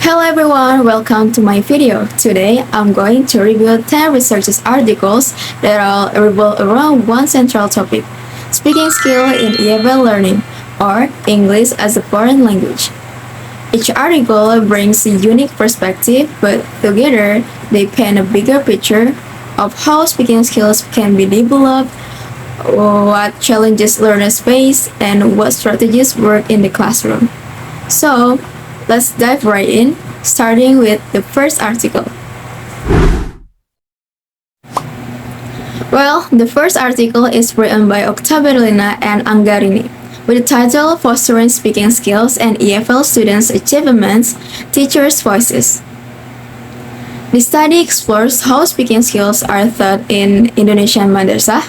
Hello everyone, welcome to my video. Today I'm going to review 10 research articles that all revolve around one central topic, speaking skill in EFL learning, or English as a foreign language. Each article brings a unique perspective, but together they paint a bigger picture of how speaking skills can be developed, what challenges learners face, and what strategies work in the classroom. So, let's dive right in, starting with the first article. Well, the first article is written by Octaberlina and Angarini, with the title Fostering Speaking Skills and EFL Students' Achievements, Teachers' Voices. The study explores how speaking skills are taught in Indonesian madrasah,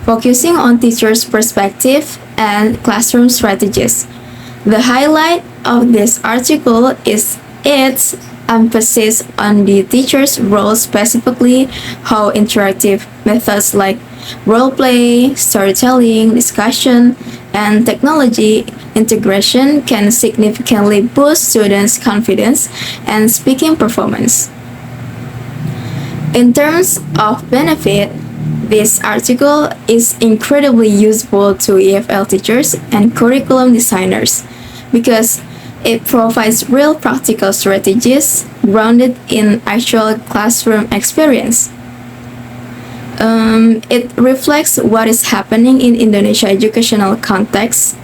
focusing on teachers' perspective and classroom strategies. The highlight of this article is its emphasis on the teacher's role, specifically how interactive methods like role play, storytelling, discussion, and technology integration can significantly boost students' confidence and speaking performance. In terms of benefit, this article is incredibly useful to EFL teachers and curriculum designers because it provides real practical strategies grounded in actual classroom experience. It reflects what is happening in Indonesia educational context.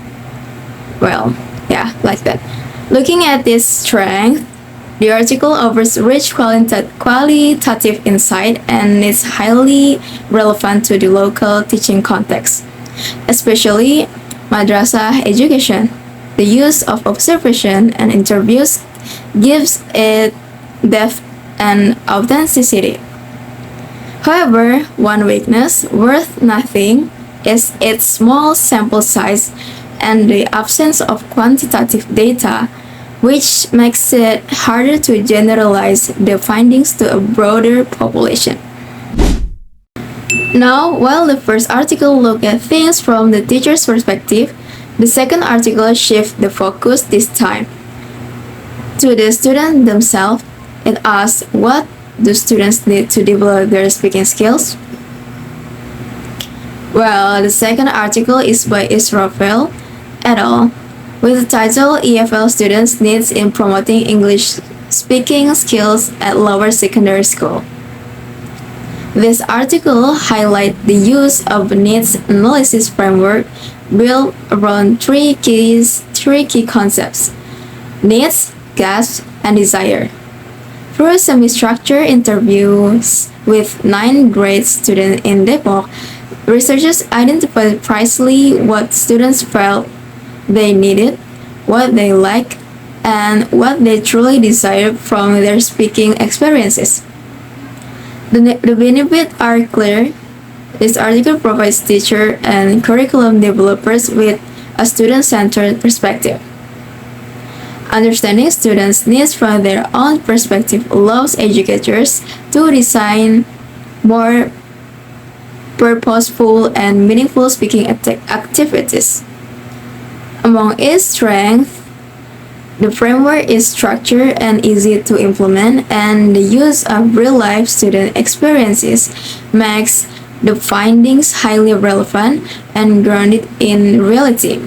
Well, yeah, like that. Looking at this strength, the article offers rich qualitative insight and is highly relevant to the local teaching context, especially madrasah education. The use of observation and interviews gives it depth and authenticity. However, one weakness worth nothing is its small sample size and the absence of quantitative data, which makes it harder to generalize the findings to a broader population. Now, while the first article looked at things from the teacher's perspective, the second article shifts the focus this time to the student themselves. It asks, what do students need to develop their speaking skills? Well, the second article is by Israfel et al. With the title EFL Students' Needs in Promoting English Speaking Skills at Lower Secondary School. This article highlights the use of needs analysis framework built around three key concepts: needs, gaps, and desire. Through semi-structured interviews with 9 grade students in Depok, researchers identified precisely what students felt they needed, what they lacked, and what they truly desired from their speaking experiences. The benefits are clear. This article provides teachers and curriculum developers with a student-centered perspective. Understanding students' needs from their own perspective allows educators to design more purposeful and meaningful speaking activities. Among its strengths, the framework is structured and easy to implement, and the use of real-life student experiences makes the findings highly relevant and grounded in reality.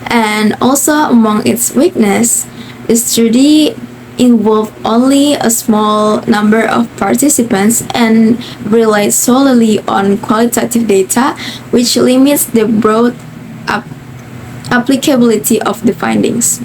And also among its weakness, the study involved only a small number of participants and relied solely on qualitative data, which limits the broad applicability of the findings.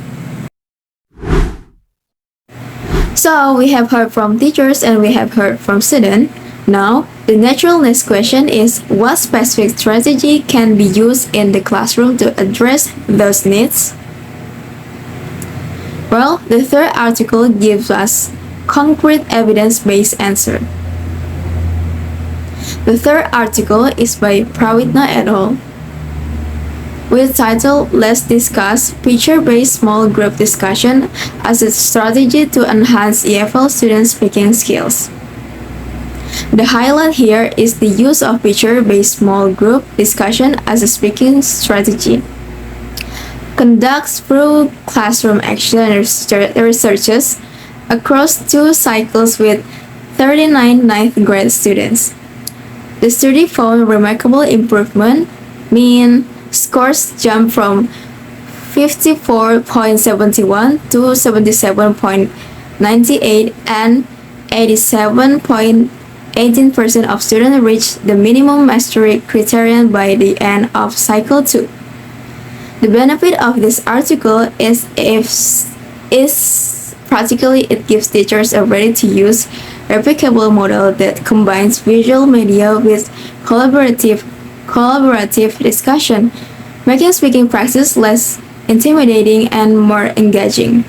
So we have heard from teachers and we have heard from students. Now, the natural next question is, what specific strategy can be used in the classroom to address those needs? Well, the third article gives us concrete evidence-based answer. The third article is by Prawitna et al. With the title Let's Discuss Picture-Based Small Group Discussion as a Strategy to Enhance EFL Student Speaking Skills. The highlight here is the use of picture-based small group discussion as a speaking strategy. conducts through classroom action and researches across 2 cycles with 39 ninth grade students. The study found remarkable improvement, mean scores jumped from 54.71 to 77.98 and 87.18% of students reached the minimum mastery criterion by the end of cycle 2. The benefit of this article is practically it gives teachers a ready-to-use replicable model that combines visual media with collaborative discussion, making speaking practice less intimidating and more engaging.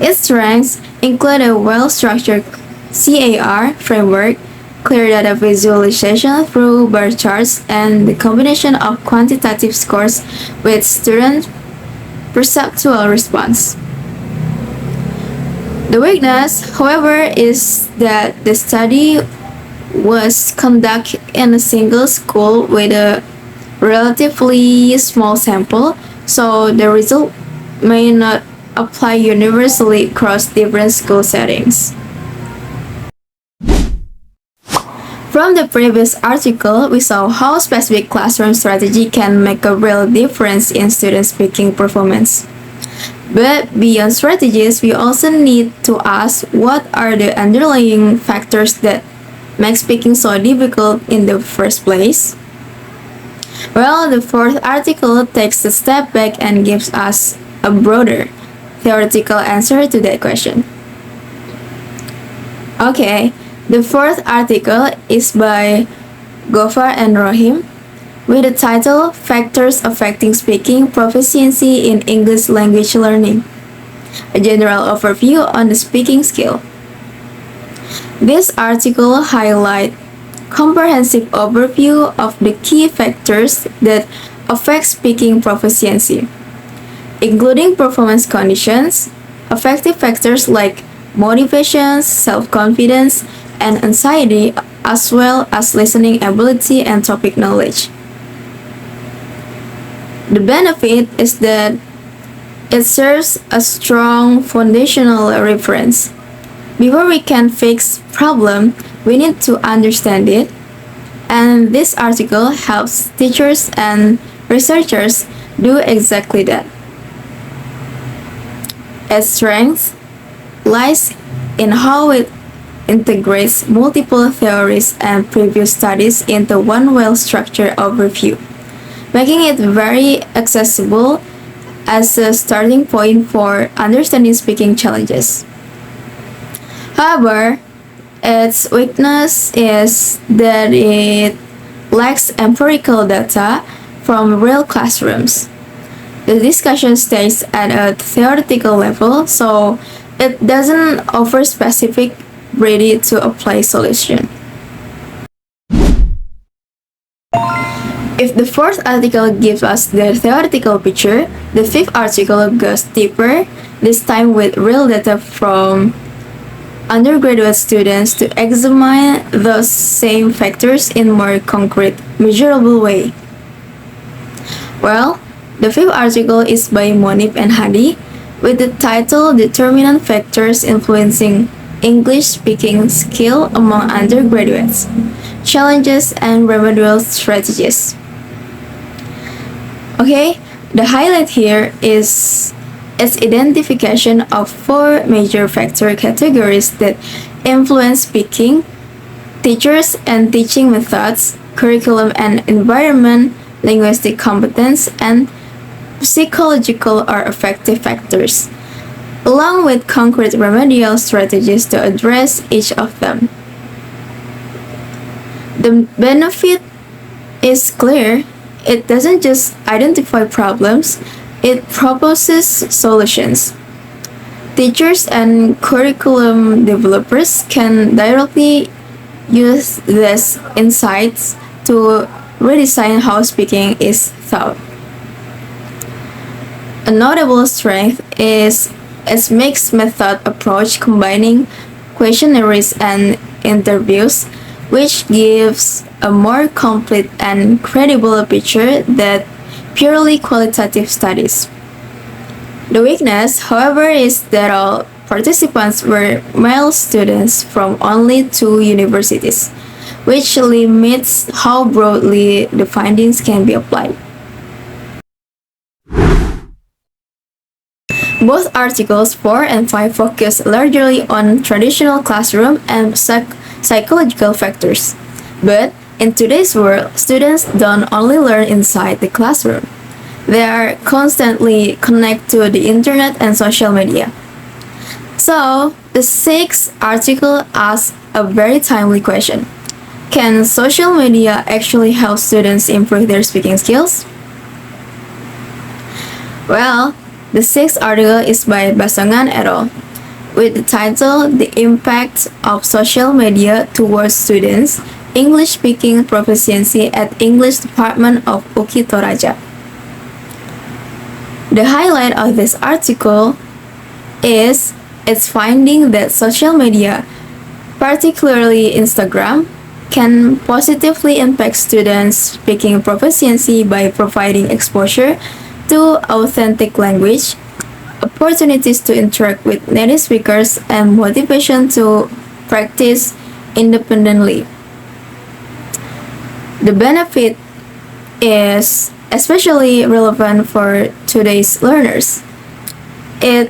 Its strengths include a well-structured CAR framework, clear data visualization through bar charts, and the combination of quantitative scores with student perceptual response. The weakness, however, is that the study was conducted in a single school with a relatively small sample, so the result may not apply universally across different school settings. From the previous article, we saw how specific classroom strategy can make a real difference in student speaking performance. But beyond strategies, we also need to ask what are the underlying factors that make speaking so difficult in the first place? Well, the fourth article takes a step back and gives us a broader theoretical answer to that question. Okay, the fourth article is by Gofar and Rohim with the title Factors Affecting Speaking Proficiency in English Language Learning, a general overview on the speaking skill. This article highlights comprehensive overview of the key factors that affect speaking proficiency, including performance conditions, affective factors like motivation, self-confidence, and anxiety, as well as listening ability and topic knowledge. The benefit is that it serves a strong foundational reference. Before we can fix problem, we need to understand it, and this article helps teachers and researchers do exactly that. Its strength lies in how it integrates multiple theories and previous studies into one well-structured overview, making it very accessible as a starting point for understanding speaking challenges. However, its weakness is that it lacks empirical data from real classrooms. The discussion stays at a theoretical level, so it doesn't offer specific ready-to-apply solution. If the fourth article gives us the theoretical picture, the fifth article goes deeper, this time with real data from undergraduate students to examine those same factors in more concrete, measurable way. Well, the fifth article is by Monip and Hadi with the title Determinant Factors Influencing English Speaking Skill Among Undergraduates, Challenges and Remedial Strategies. Okay, the highlight here is its identification of 4 major factor categories that influence speaking, teachers and teaching methods, curriculum and environment, linguistic competence, and psychological or affective factors, along with concrete remedial strategies to address each of them. The benefit is clear. It doesn't just identify problems, it proposes solutions. Teachers and curriculum developers can directly use these insights to redesign how speaking is taught. A notable strength is its mixed method approach combining questionnaires and interviews, which gives a more complete and credible picture that purely qualitative studies. The weakness, however, is that all participants were male students from only two universities, which limits how broadly the findings can be applied. Both articles 4 and 5 focus largely on traditional classroom and psychological factors. But in today's world, students don't only learn inside the classroom. They are constantly connected to the internet and social media. So, the sixth article asks a very timely question. Can social media actually help students improve their speaking skills? Well, the sixth article is by Basongan et al. With the title The Impact of Social Media Towards Students' English Speaking Proficiency at English Department of UKI Toraja. The highlight of this article is its finding that social media, particularly Instagram, can positively impact students' speaking proficiency by providing exposure to authentic language, opportunities to interact with native speakers, and motivation to practice independently. The benefit is especially relevant for today's learners. It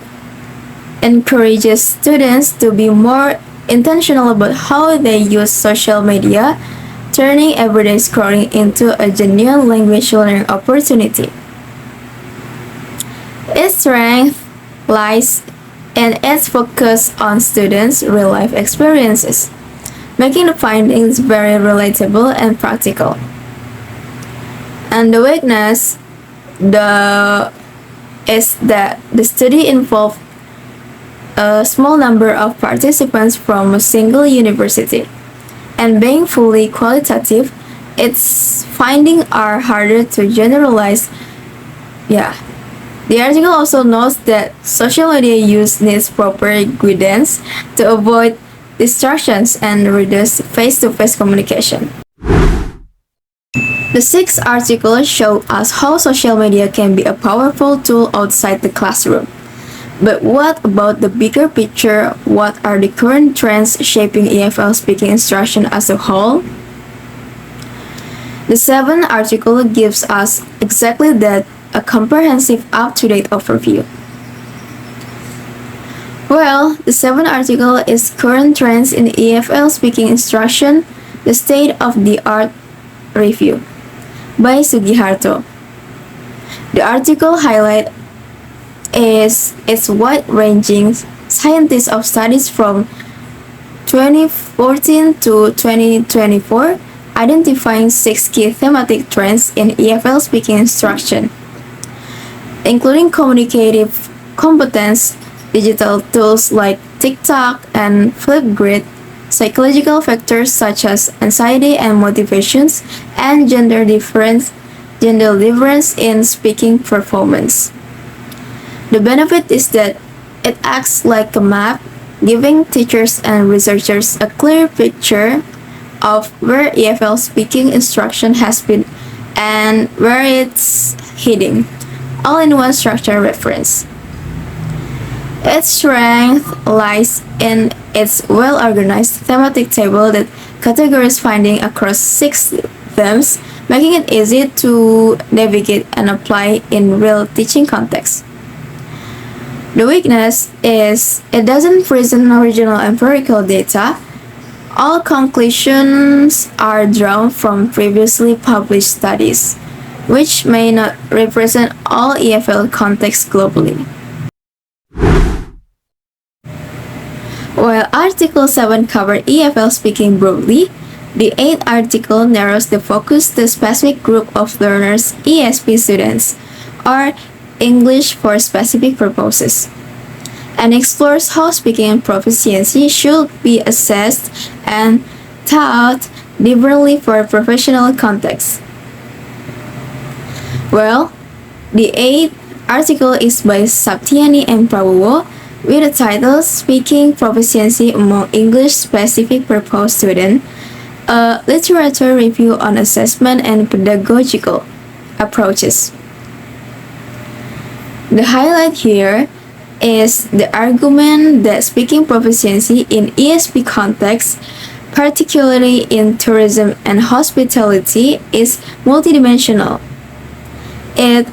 encourages students to be more intentional about how they use social media, turning everyday scrolling into a genuine language learning opportunity. Its strength lies in its focus on students' real-life experiences, making the findings very relatable and practical. And the weakness is that the study involved a small number of participants from a single university, and being fully qualitative, its findings are harder to generalize. Yeah. The article also notes that social media use needs proper guidance to avoid distractions and reduce face-to-face communication. The sixth article shows us how social media can be a powerful tool outside the classroom. But what about the bigger picture? What are the current trends shaping EFL speaking instruction as a whole? The seventh article gives us exactly that, a comprehensive, up-to-date overview. Well, the seventh article is Current Trends in EFL Speaking Instruction, the State-of-the-Art Review by Sugiharto. The article highlight is its wide-ranging scientists of studies from 2014 to 2024, identifying 6 key thematic trends in EFL speaking instruction, including communicative competence, digital tools like TikTok and Flipgrid, psychological factors such as anxiety and motivations, and gender difference in speaking performance. The benefit is that it acts like a map, giving teachers and researchers a clear picture of where EFL speaking instruction has been and where it's heading, all in one structured reference. Its strength lies in its well-organized thematic table that categorizes findings across 6 themes, making it easy to navigate and apply in real teaching contexts. The weakness is it doesn't present original empirical data. All conclusions are drawn from previously published studies, which may not represent all EFL contexts globally. While Article 7 covers EFL speaking broadly, the 8th article narrows the focus to a specific group of learners, ESP students, or English for specific purposes, and explores how speaking proficiency should be assessed and taught differently for professional contexts. Well, the 8th article is by Saptiani and Prabowo with the title Speaking Proficiency Among English Specific Purpose Students, a literature review on assessment and pedagogical approaches. The highlight here is the argument that speaking proficiency in ESP context, particularly in tourism and hospitality, is multidimensional. It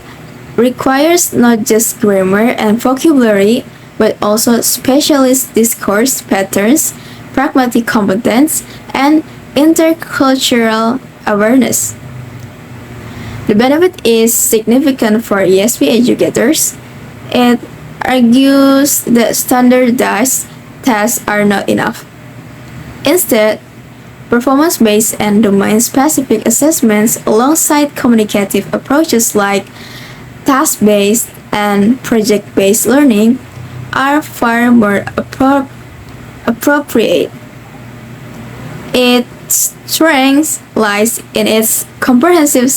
requires not just grammar and vocabulary, but also specialist discourse patterns, pragmatic competence, and intercultural awareness. The benefit is significant for ESP educators. It argues that standardized tests are not enough. Instead, performance-based and domain-specific assessments alongside communicative approaches like task-based and project-based learning are far more appropriate. Its strength lies in its comprehensive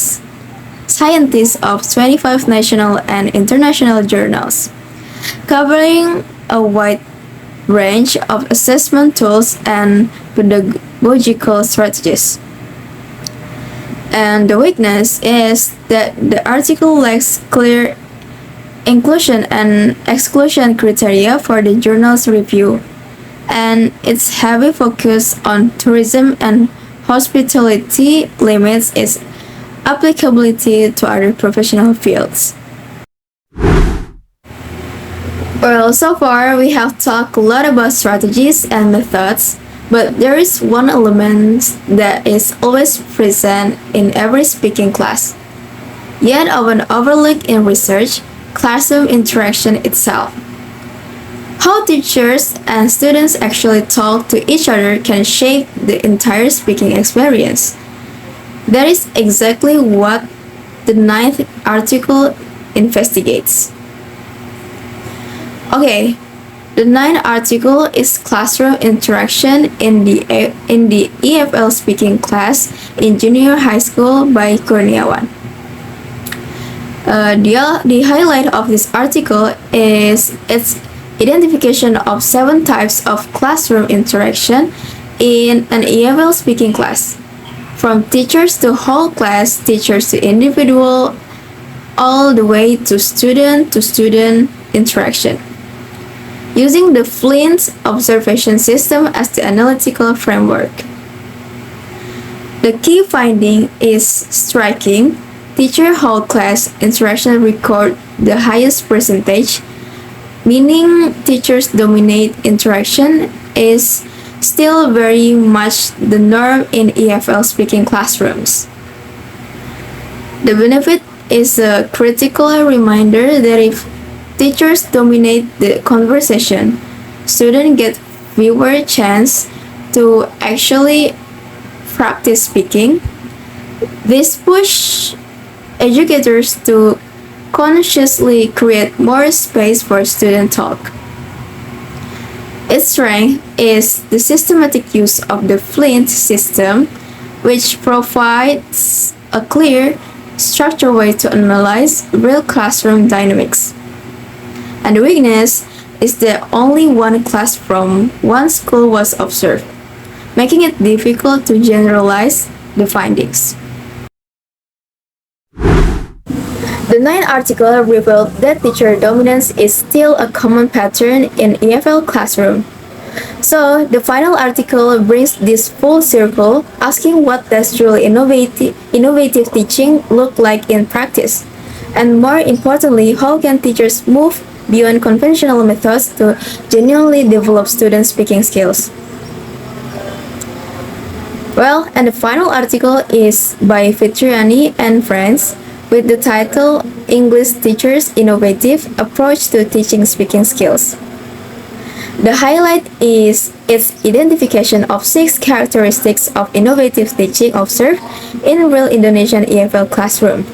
scientists of 25 national and international journals, covering a wide range of assessment tools and pedagogical strategies. And the weakness is that the article lacks clear inclusion and exclusion criteria for the journal's review, and its heavy focus on tourism and hospitality limits its applicability to other professional fields. Well, so far we have talked a lot about strategies and methods, but there is one element that is always present in every speaking class, yet often overlooked in research: classroom interaction itself. How teachers and students actually talk to each other can shape the entire speaking experience. That is exactly what the ninth article investigates. Okay, the ninth article is classroom interaction in the EFL speaking class in junior high school by Kurniawan. The highlight of this article is its identification of 7 types of classroom interaction in an EFL speaking class, from teachers to whole class, teachers to individual, all the way to student interaction. Using the Flint observation system as the analytical framework. The key finding is striking. Teacher-whole class interaction record the highest percentage, meaning teachers dominate interaction is still very much the norm in EFL speaking classrooms. The benefit is a critical reminder that if teachers dominate the conversation, students get fewer chance to actually practice speaking. This push educators to consciously create more space for student talk. Its strength is the systematic use of the Flint system, which provides a clear, structured way to analyze real classroom dynamics. And the weakness is that only one class from one school was observed, making it difficult to generalize the findings. The ninth article revealed that teacher dominance is still a common pattern in EFL classroom. So, the final article brings this full circle, asking what does truly innovative teaching look like in practice? And more importantly, how can teachers move beyond conventional methods to genuinely develop student speaking skills? Well, and the final article is by Fitriani and friends with the title English Teachers' Innovative Approach to Teaching Speaking Skills. The highlight is its identification of 6 characteristics of innovative teaching observed in real Indonesian EFL classrooms.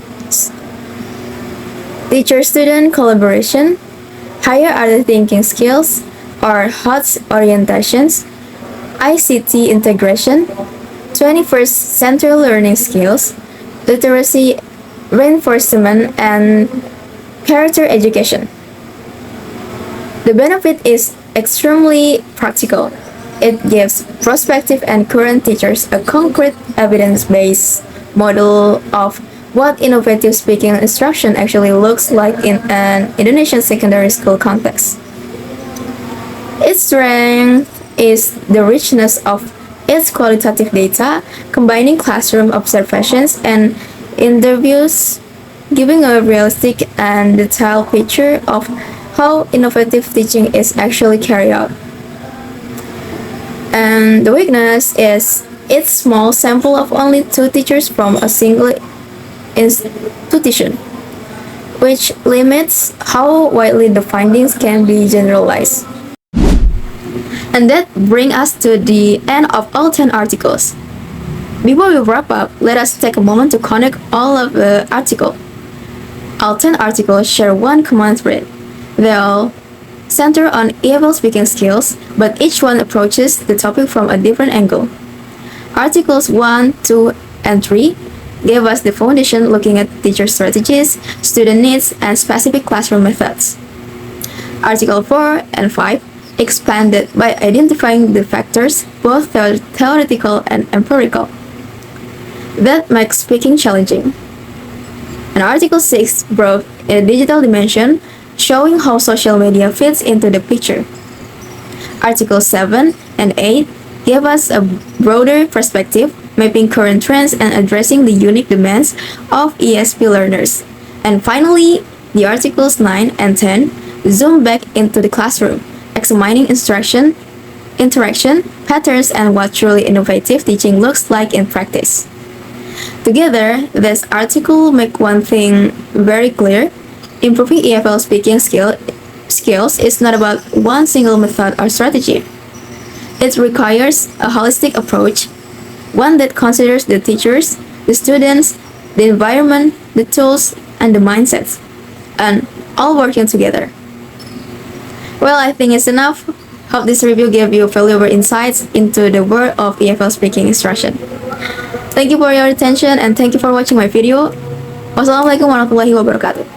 Teacher-student collaboration, higher order thinking skills or HOTS orientations, ICT integration, 21st century learning skills, literacy reinforcement, and character education. The benefit is extremely practical. It gives prospective and current teachers a concrete evidence-based model of what innovative speaking instruction actually looks like in an Indonesian secondary school context. Its strength is the richness of its qualitative data, combining classroom observations and interviews, giving a realistic and detailed picture of how innovative teaching is actually carried out. And the weakness is its small sample of only two teachers from a single institution, which limits how widely the findings can be generalized. And that brings us to the end of all 10 articles. Before we wrap up, let us take a moment to connect all of the articles. All 10 articles share one common thread. They all center on EFL speaking skills, but each one approaches the topic from a different angle. Articles 1, 2, and 3 gave us the foundation looking at teacher strategies, student needs, and specific classroom methods. Article 4 and 5 expanded by identifying the factors, both theoretical and empirical, that make speaking challenging. And Article 6 brought a digital dimension, showing how social media fits into the picture. Article 7 and 8 gave us a broader perspective, mapping current trends and addressing the unique demands of ESP learners. And finally, the Articles 9 and 10 zoom back into the classroom, examining instruction, interaction, patterns, and what truly innovative teaching looks like in practice. Together, this article make one thing very clear: improving EFL speaking skills is not about one single method or strategy. It requires a holistic approach, one that considers the teachers, the students, the environment, the tools, and the mindsets, and all working together. Well, I think it's enough. Hope this review gave you valuable insights into the world of EFL speaking instruction. Thank you for your attention and thank you for watching my video. Wassalamualaikum warahmatullahi wabarakatuh.